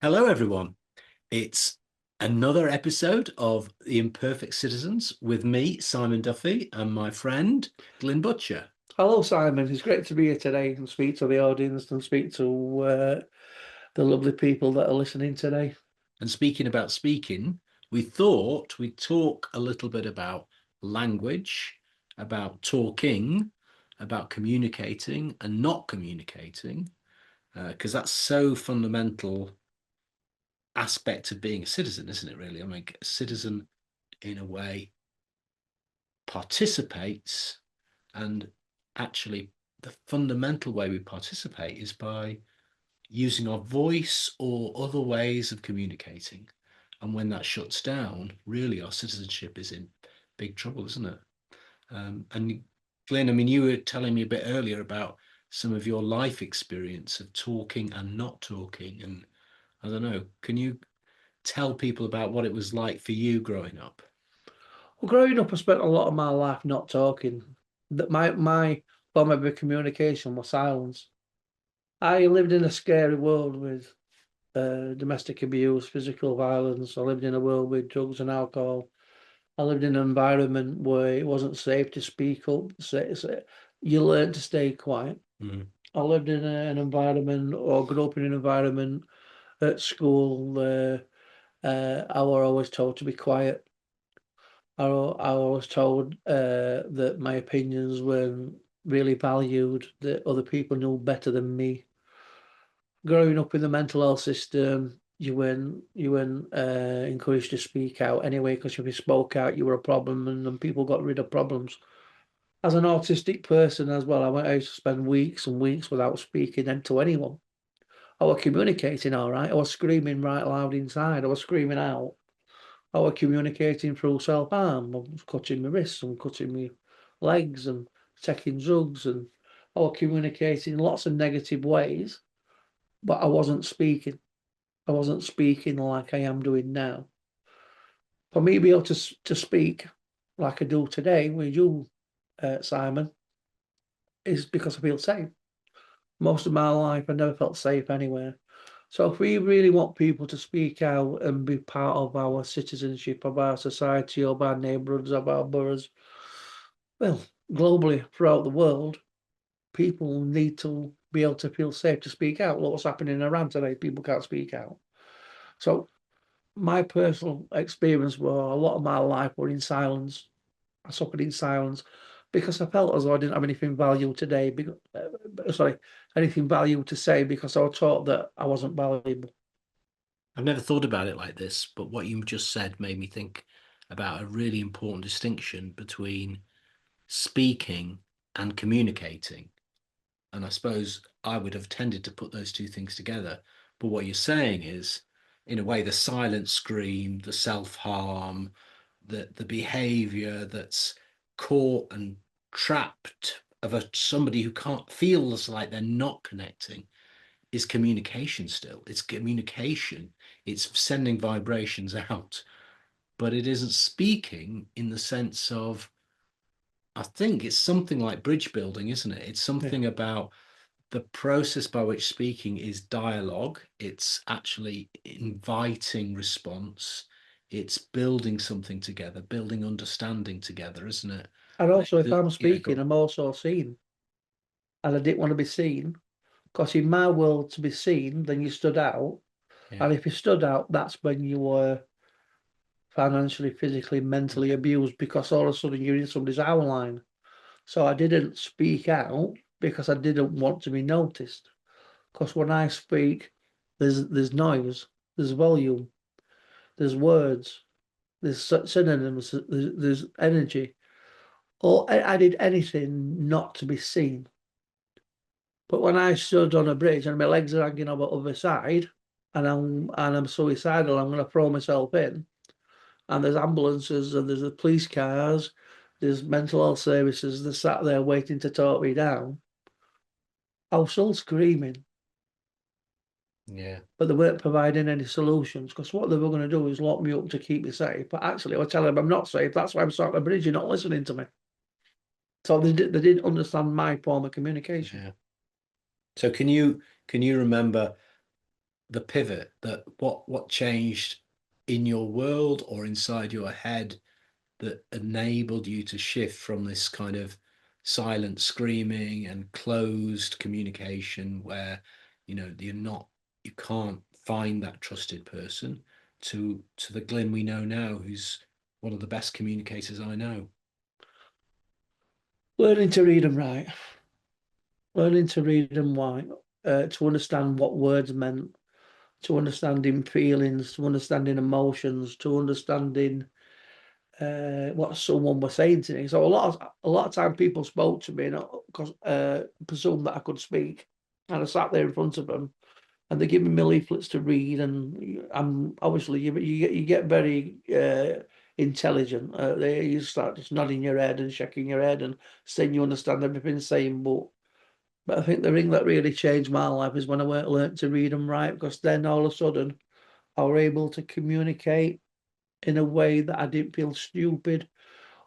Hello, everyone. It's another episode of The Imperfect Citizens with me, Simon Duffy, and my friend, Glyn Butcher. Hello, Simon. It's great to be here today and speak to the audience and speak to the lovely people that are listening today. And speaking about speaking, we thought we'd talk a little bit about language, about talking, about communicating and not communicating, because that's so fundamental aspect of being a citizen, isn't it, really? I mean, a citizen, in a way, participates. And actually, the fundamental way we participate is by using our voice or other ways of communicating. And when that shuts down, really our citizenship is in big trouble, isn't it? And Glenn, I mean, you were telling me a bit earlier about some of your life experience of talking and not talking. And I don't know, can you tell people about what it was like for you growing up? Well, growing up, I spent a lot of my life not talking. That my form of communication was silence. I lived in a scary world with domestic abuse, physical violence. I lived in a world with drugs and alcohol. I lived in an environment where it wasn't safe to speak up. You learn to stay quiet. Mm. I lived in an environment or grew up in an environment at school. I were always told to be quiet. I was told that my opinions weren't really valued, that other people knew better than me. Growing up in the mental health system, you weren't encouraged to speak out anyway, because if you spoke out, you were a problem, and then people got rid of problems. As an autistic person as well, I used to spend weeks and weeks without speaking then to anyone. I was communicating all right. I was screaming right loud inside. I was screaming out. I was communicating through self-harm. I was cutting my wrists and cutting my legs and taking drugs, and I was communicating in lots of negative ways, but I wasn't speaking. I wasn't speaking like I am doing now. For me to be able to speak like I do today with you, Simon, is because I feel safe. Most of my life, I never felt safe anywhere. So if we really want people to speak out and be part of our citizenship, of our society, of our neighbourhoods, of our boroughs, well, globally throughout the world, people need to be able to feel safe to speak out. Look what's happening in Iran today, people can't speak out. So my personal experience were a lot of my life were in silence. I suffered in silence because I felt as though I didn't have anything valuable today. Sorry, anything valuable to say, because I was taught that I wasn't valuable. I've never thought about it like this, but what you just said made me think about a really important distinction between speaking and communicating. And I suppose I would have tended to put those two things together. But what you're saying is, in a way, the silent scream, the self-harm, the behavior that's caught and trapped of somebody who can't feels like they're not connecting is communication still. It's communication. It's sending vibrations out, but it isn't speaking in the sense of, I think it's something like bridge building, isn't it? It's Yeah. something about the process by which speaking is dialogue. It's actually inviting response. It's building something together, building understanding together, isn't it? And also, if I'm Yeah, speaking, go. I'm also seen, and I didn't want to be seen, because in my world, to be seen, then you stood out, Yeah, and if you stood out, that's when you were financially, physically, mentally yeah, abused, because all of a sudden you're in somebody's outline. So I didn't speak out because I didn't want to be noticed. Because when I speak, there's noise, there's volume, there's words, there's synonyms, there's energy. Or I did anything not to be seen. But when I stood on a bridge and my legs are hanging over the other side, and I'm suicidal, I'm going to throw myself in. And there's ambulances and there's the police cars, there's mental health services. They're sat there waiting to talk me down. I was still screaming, yeah. but they weren't providing any solutions, because what they were going to do is lock me up to keep me safe. But actually, I was telling them I'm not safe. That's why I'm sat on the bridge. You're not listening to me. So they didn't understand my form of communication. Yeah. So can you remember the pivot, that what changed in your world or inside your head that enabled you to shift from this kind of silent screaming and closed communication where you can't find that trusted person, to the Glyn we know now, who's one of the best communicators I know. Learning to read and write, learning to read and write, to understand what words meant, to understanding feelings, to understanding emotions, to understanding what someone was saying to me. So a lot of time people spoke to me and because presumed that I could speak, and I sat there in front of them, and they give me leaflets to read, and I'm obviously you get very intelligent. You start just nodding your head and shaking your head and saying you understand everything saying, but I think the thing that really changed my life is when I learned to read and write, because then all of a sudden I were able to communicate in a way that I didn't feel stupid,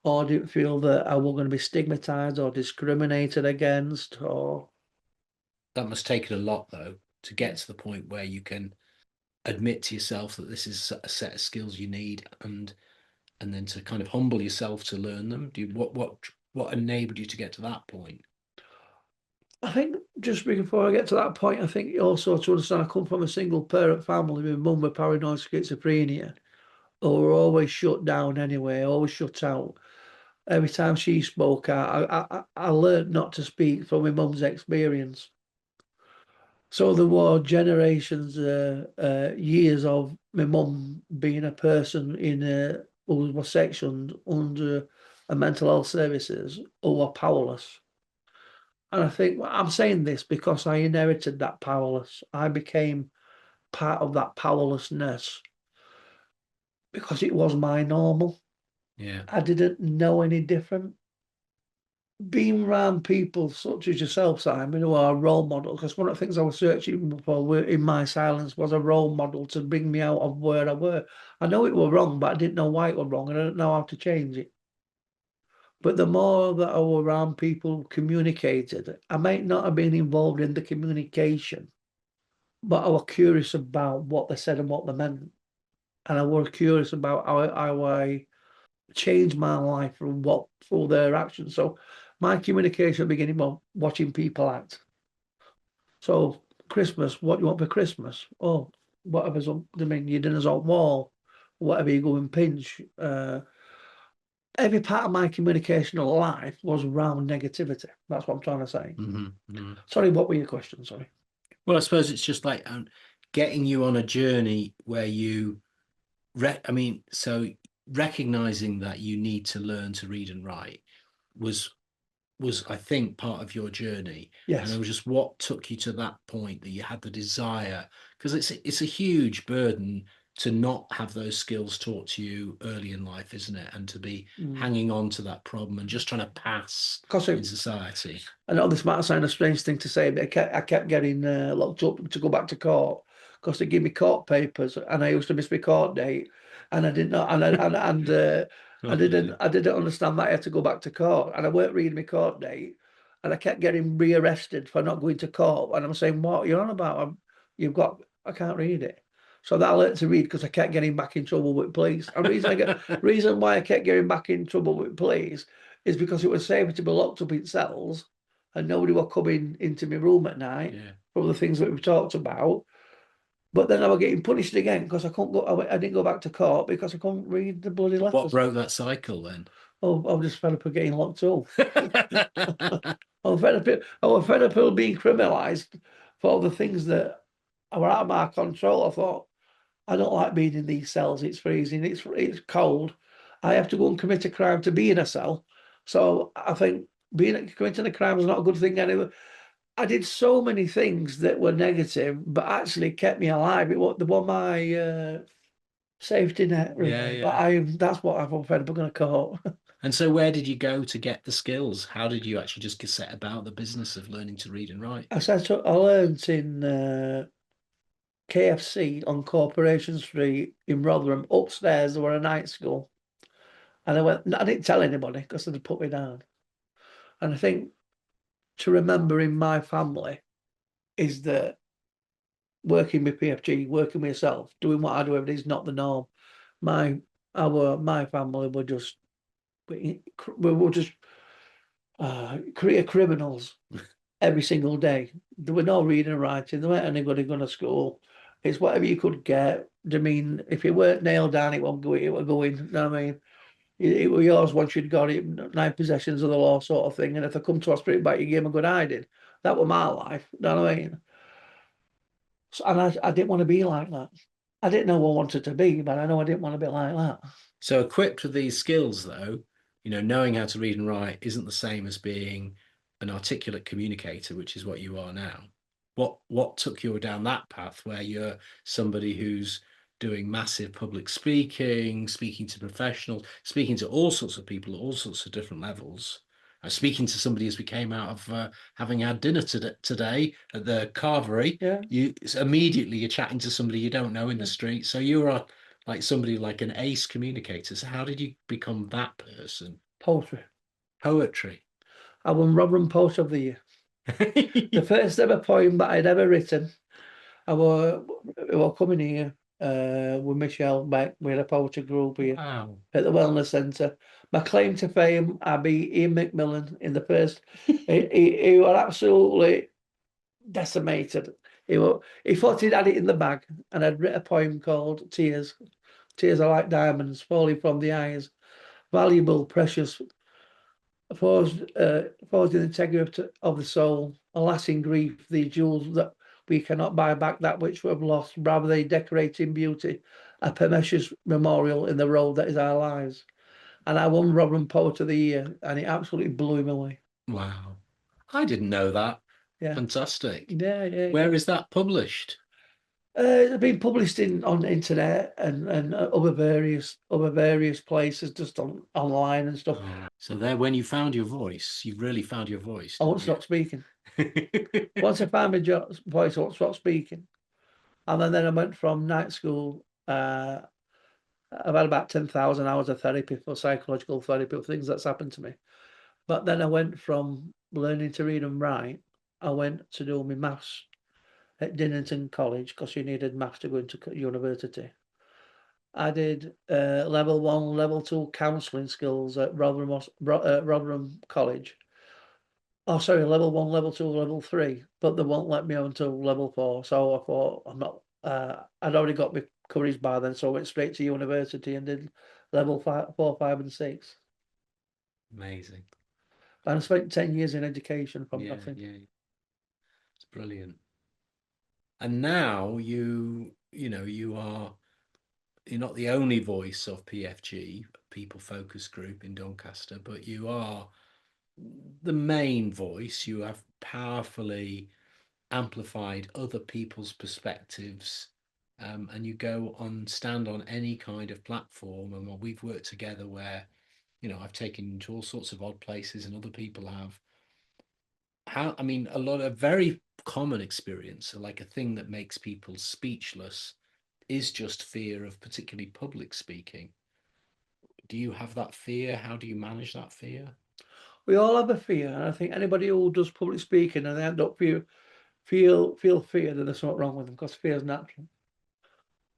or didn't feel that I was going to be stigmatized or discriminated against, or That must take it a lot, though, to get to the point where you can admit to yourself that this is a set of skills you need, and then to kind of humble yourself to learn them. Do you, what enabled you to get to that point? I think just before I get to that point, I think also to understand I come from a single parent family with mum with paranoid schizophrenia, who were always shut down anyway, always shut out. Every time she spoke out, I learned not to speak from my mum's experience. So there were generations, years of my mum being a person who was sectioned under a mental health services, who were powerless. And I think I'm saying this because I inherited that powerless. I became part of that powerlessness because it was my normal. Yeah. I didn't know any different. Being around people such as yourself, Simon, who are role models, because one of the things I was searching for in my silence was a role model to bring me out of where I were. I know it was wrong, but I didn't know why it was wrong, and I didn't know how to change it. But the more that I was around people who communicated, I might not have been involved in the communication, but I was curious about what they said and what they meant. And I was curious about how I changed my life through their actions. So my communication at the beginning was watching people act. So Christmas, what you want for Christmas? Oh, whatever's on, I mean, your dinner's on wall, whatever you go and pinch. Every part of my communication of life was around negativity. That's what I'm trying to say. Mm-hmm. Sorry, what were your questions? Sorry. Well, I suppose it's just like getting you on a journey where I mean, so recognizing that you need to learn to read and write was I think part of your journey, and it Yes. was just what took you to that point that you had the desire, because it's a huge burden to not have those skills taught to you early in life, isn't it? And to be Mm. hanging on to that problem and just trying to pass Because in society. I know this might sound a strange thing to say, but I kept getting locked up to go back to court because they give me court papers, and I used to miss my court date, and I didn't know, and Oh, dear. I didn't understand that I had to go back to court, and I weren't reading my court date, and I kept getting rearrested for not going to court, and I'm saying, "What you're on about? I can't read it." So that I learned to read because I kept getting back in trouble with police. And reason why I kept getting back in trouble with police is because it was safer to be locked up in cells and nobody were coming into my room at night Yeah. for the things that we've talked about. But then I was getting punished again because I couldn't go. I didn't go back to court because I couldn't read the bloody What letters. broke that cycle then? Oh, I was just fed up of getting locked up. I was fed up of being criminalised for all the things that were out of my control. I thought, I don't like being in these cells. It's freezing. It's cold. I have to go and commit a crime to be in a cell. So I think committing a crime is not a good thing anyway. I did so many things that were negative, but actually kept me alive. They were my safety net, Yeah, really. But yeah. that's what I've fed up going to court. And so where did you go to get the skills? How did you actually just get set about the business of learning to read and write? I learned in KFC on Corporation Street in Rotherham. Upstairs, there were a night school. And I didn't tell anybody because they'd put me down. And I think to remember in my family is that working with PFG, working with myself, doing what I do every day is not the norm. My my family were just we were just career criminals every single day. There were no reading and writing. There weren't anybody going to school. It's whatever you could get. I mean, if it weren't nailed down, it won't go. It will go in. You know what I mean? It was yours once you'd got it. Nine possessions of the law, sort of thing. And if they come to hospital back, you gave them a good hiding. That was my life. You know what I mean? So, and I didn't want to be like that. I didn't know what I wanted to be, but I know I didn't want to be like that. So equipped with these skills, though, knowing how to read and write isn't the same as being an articulate communicator, which is what you are now. What took you down that path where you're somebody who's doing massive public speaking, speaking to professionals, speaking to all sorts of people at all sorts of different levels? Speaking to somebody as we came out of having had dinner today at the carvery, Yeah, you immediately you're chatting to somebody you don't know in the yeah. street. So you are like somebody like an ace communicator. So how did you become that person? Poetry. Poetry. I won Rotherham Poet of the Year. The first ever poem that I'd ever written. I were coming here with Michelle back. We had a poetry group here Wow. at the Wellness Centre. My claim to fame, I beat Ian McMillan in the first. He was absolutely decimated. He thought he'd had it in the bag, and I'd written a poem called Tears. Tears are like diamonds falling from the eyes, valuable, precious, forged in the integrity of the soul. Alas, in grief, these jewels that we cannot buy back that which we have lost. Rather, they decorate in beauty a precious memorial in the road that is our lives. And I won Rotherham Poet of the Year, and it absolutely blew me away. Wow. I didn't know that. Yeah, Fantastic. yeah, yeah, Where yeah. is that published? It's been published in on the internet and other various places, just online and stuff. Oh, so there, when you found your voice, you really found your voice, I didn't won't you? stop speaking. Once I found my voice, I won't stop speaking. And then I went from night school. I've had about 10,000 hours of therapy for psychological therapy of things that's happened to me. But then I went from learning to read and write. I went to do my maths at Dinnington College because you needed maths to go into university. I did level one, level two counselling skills at Rotherham College. Oh, sorry, level one, level two, level three, but they won't let me on until level four. So I thought I'm not. I'd already got my courage by then, so I went straight to university and did level five, four, five, and six. Amazing. And I spent 10 years in education from Yeah, nothing. yeah. It's brilliant. And now you're not the only voice of PFG, People Focus Group in Doncaster, but you are the main voice. You have powerfully amplified other people's perspectives, and you go on stand on any kind of platform. And well, we've worked together where I've taken you to all sorts of odd places, and other people have. I mean, a lot of very common experience, like a thing that makes people speechless, is just fear of particularly public speaking. Do you have that fear? How do you manage that fear? We all have a fear, and I think anybody who does public speaking and they end up feel fear, then there's something wrong with them because fear is natural.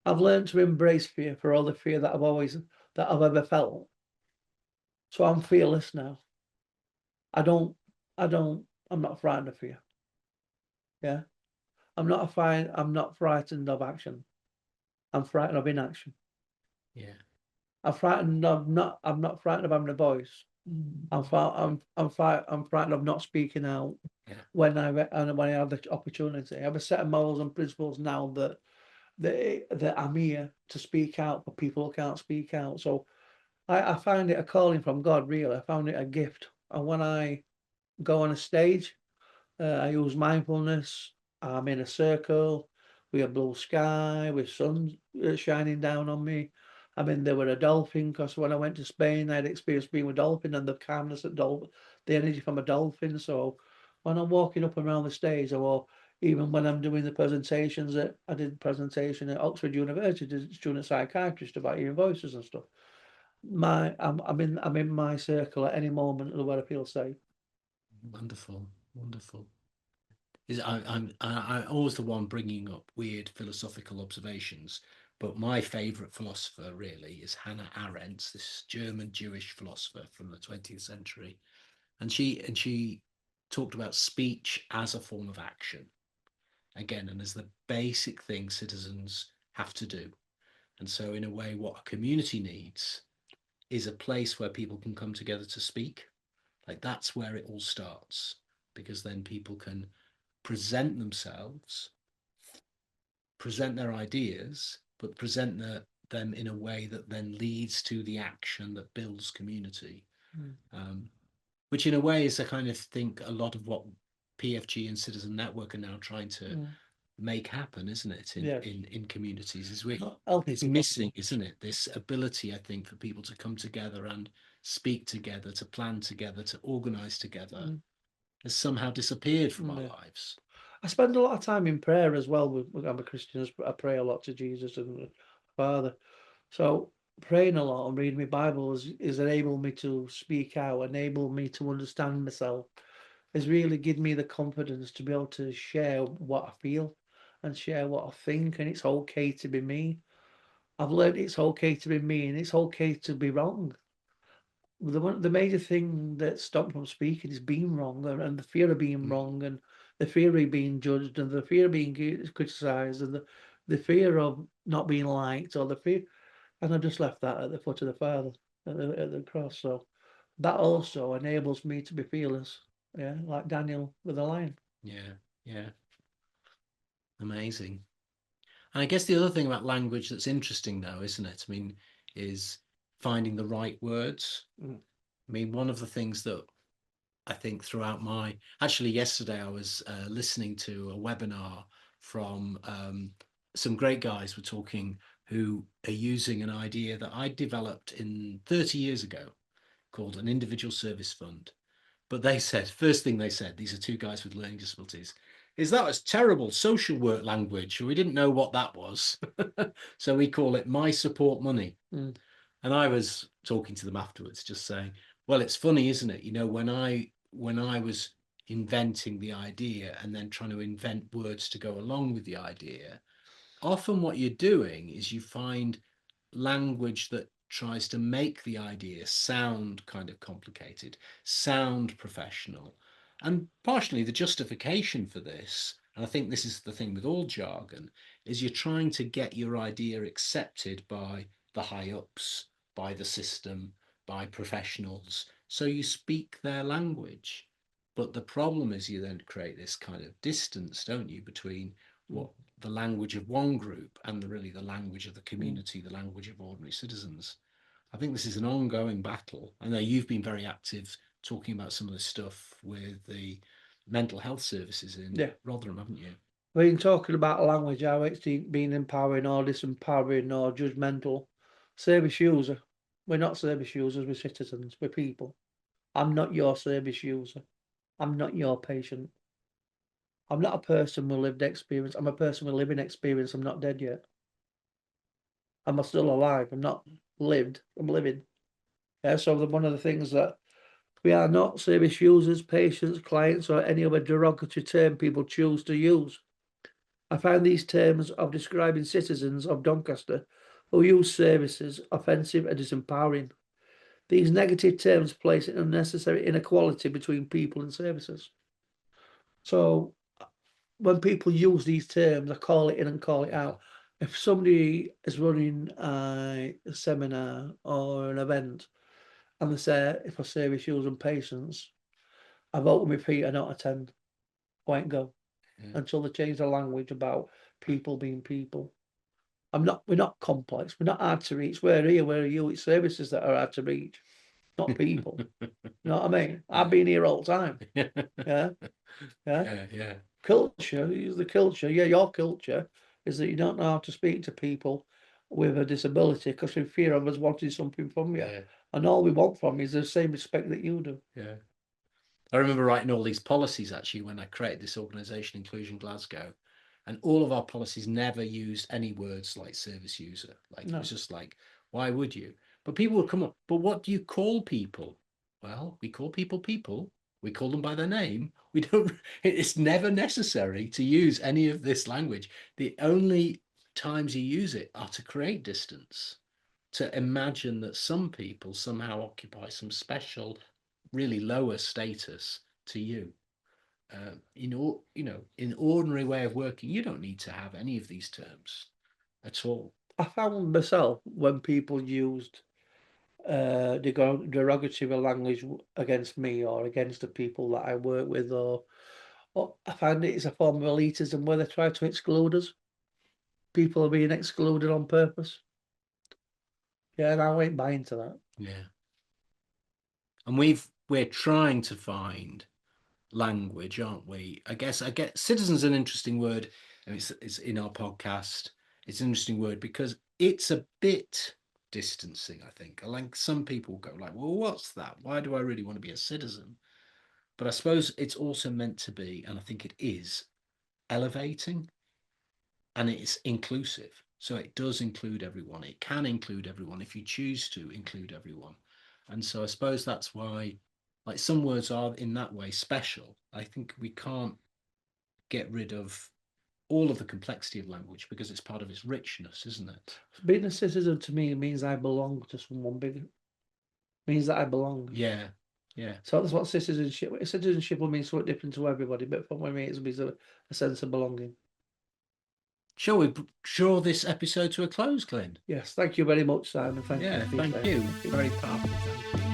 I've learned to embrace fear for all the fear that I've ever felt. So I'm fearless now. I don't, I'm not frightened of fear. Yeah. I'm not frightened of action. I'm frightened of inaction. Yeah, I'm not frightened of having a voice. I'm frightened of not speaking out yeah, when I have the opportunity. I have a set of morals and principles now that I'm here to speak out for people who can't speak out. So I find it a calling from God, really. I found it a gift. And when I go on a stage, I use mindfulness. I'm in a circle with a blue sky, with sun shining down on me. I'm in there with a dolphin because when I went to Spain, I had experienced being with dolphin and the calmness of dolphin, the energy from a dolphin. So when I'm walking up and around the stage, or even when I'm doing the presentations, I did a presentation at Oxford University to student psychiatrists about hearing voices and stuff. I'm in my circle at any moment where I feel safe. wonderful, wonderful. I'm always the one bringing up weird philosophical observations, but my favorite philosopher really is Hannah Arendt, this German Jewish philosopher from the 20th century, and she talked about speech as a form of action again, and as the basic thing citizens have to do. And so, in a way, what a community needs is a place where people can come together to speak. Like that's where it all starts, because then people can present themselves, present their ideas, but them in a way that then leads to the action that builds community. Mm. Um, which, in a way, is I kind of think a lot of what PFG and Citizen Network are now trying to Mm. make happen, isn't it? In Yes. in communities, is we Healthy it's people. missing, isn't it? This ability, I think, for people to come together and speak together, to plan together, to organize together, Mm. has somehow disappeared from our Yeah. lives. I spend a lot of time in prayer as well. I'm a Christian. I pray a lot to Jesus and the Father. So praying a lot and reading my Bible is enabled me to speak out, enabled me to understand myself. Has really given me the confidence to be able to share what I feel and share what I think, and it's okay to be me. I've learned it's okay to be me, and it's okay to be wrong. The major thing that stopped me from speaking is being wrong, and the fear of being Mm. wrong, and the fear of being judged, and the fear of being criticised, and the fear of not being liked, or the fear. And I just left that at the foot of the Father, at the cross. So that also enables me to be fearless. Yeah, like Daniel with the lion. Yeah, yeah, amazing. And I guess the other thing about language that's interesting, though, isn't it? I mean, is finding the right words. Mm. I mean, one of the things that I think throughout my actually yesterday I was listening to a webinar from some great guys were talking who are using an idea that I developed in 30 years ago called an individual service fund. But they said, first thing they said, these are two guys with learning disabilities, is that was terrible social work language. We didn't know what that was. So we call it my support money. Mm. And I was talking to them afterwards, just saying, well, it's funny, isn't it? You know, when I was inventing the idea and then trying to invent words to go along with the idea, often what you're doing is you find language that tries to make the idea sound kind of complicated, sound professional. And partially the justification for this, and I think this is the thing with all jargon, is you're trying to get your idea accepted by the high ups, by the system, by professionals. So you speak their language. But the problem is you then create this kind of distance, don't you, between Mm. what the language of one group and really the language of the Mm. community, the language of ordinary citizens. I think this is an ongoing battle. I know you've been very active talking about some of this stuff with the mental health services in Yeah. Rotherham, haven't you? When talking about language, how it's being empowering or disempowering or judgmental, service user. We're not service users, we're citizens, we're people. I'm not your service user. I'm not your patient. I'm not a person with lived experience. I'm a person with living experience. I'm not dead yet. I'm still alive. I'm not lived. I'm living. Yeah, so one of the things that we are not service users, patients, clients, or any other derogatory term people choose to use. I find these terms of describing citizens of Doncaster who use services offensive and disempowering. These negative terms place an unnecessary inequality between people and services. So when people use these terms, I call it in and call it Yeah, out. If somebody is running a seminar or an event and they say, if I service users and patients, I vote with my feet, I don't attend, I won't go yeah, until they change the language about people being people. We're not complex, we're not hard to reach. We're here, where are you? It's services that are hard to reach, not people. You know what I mean? I've yeah, been here all the time. yeah, Yeah, yeah. yeah, yeah, Culture is the culture. Yeah, your culture is that you don't know how to speak to people with a disability because we fear of us wanting something from you. yeah, And all we want from you is the same respect that you do. yeah. I remember writing all these policies actually when I created this organisation, Inclusion Glasgow, and all of our policies never used any words like service user. Like it was No. just like, why would you? But people would come up, but what do you call people? Well, we call people people. We call them by their name. We don't, it's never necessary to use any of this language. The only times you use it are to create distance, to imagine that some people somehow occupy some special, really lower status to you. In ordinary way of working, you don't need to have any of these terms at all. I found myself when people used derogatory language against me or against the people that I work with, or I find it is a form of elitism where they try to exclude us. People are being excluded on purpose. Yeah, and I ain't buying to that. Yeah. And we're trying to find language, aren't we? I get citizen's an interesting word, and it's in our podcast. It's an interesting word because it's a bit distancing, I think. Like some people go like, well, what's that? Why do I really want to be a citizen? But I suppose it's also meant to be, and I think it is, elevating and it's inclusive. So it does include everyone. It can include everyone if you choose to include everyone. And so I suppose that's why, like, some words are in that way special. I think we can't get rid of all of the complexity of language because it's part of its richness, isn't it? Being a citizen to me means I belong to someone bigger. Means that I belong. Yeah, yeah. So that's what citizenship. Citizenship will mean something different to everybody, but for me, it means a sense of belonging. Shall we draw this episode to a close, Glyn? Yes, thank you very much, Simon. Thank you Yeah, for your thank time. you. Thank you. Very powerful. Thank you.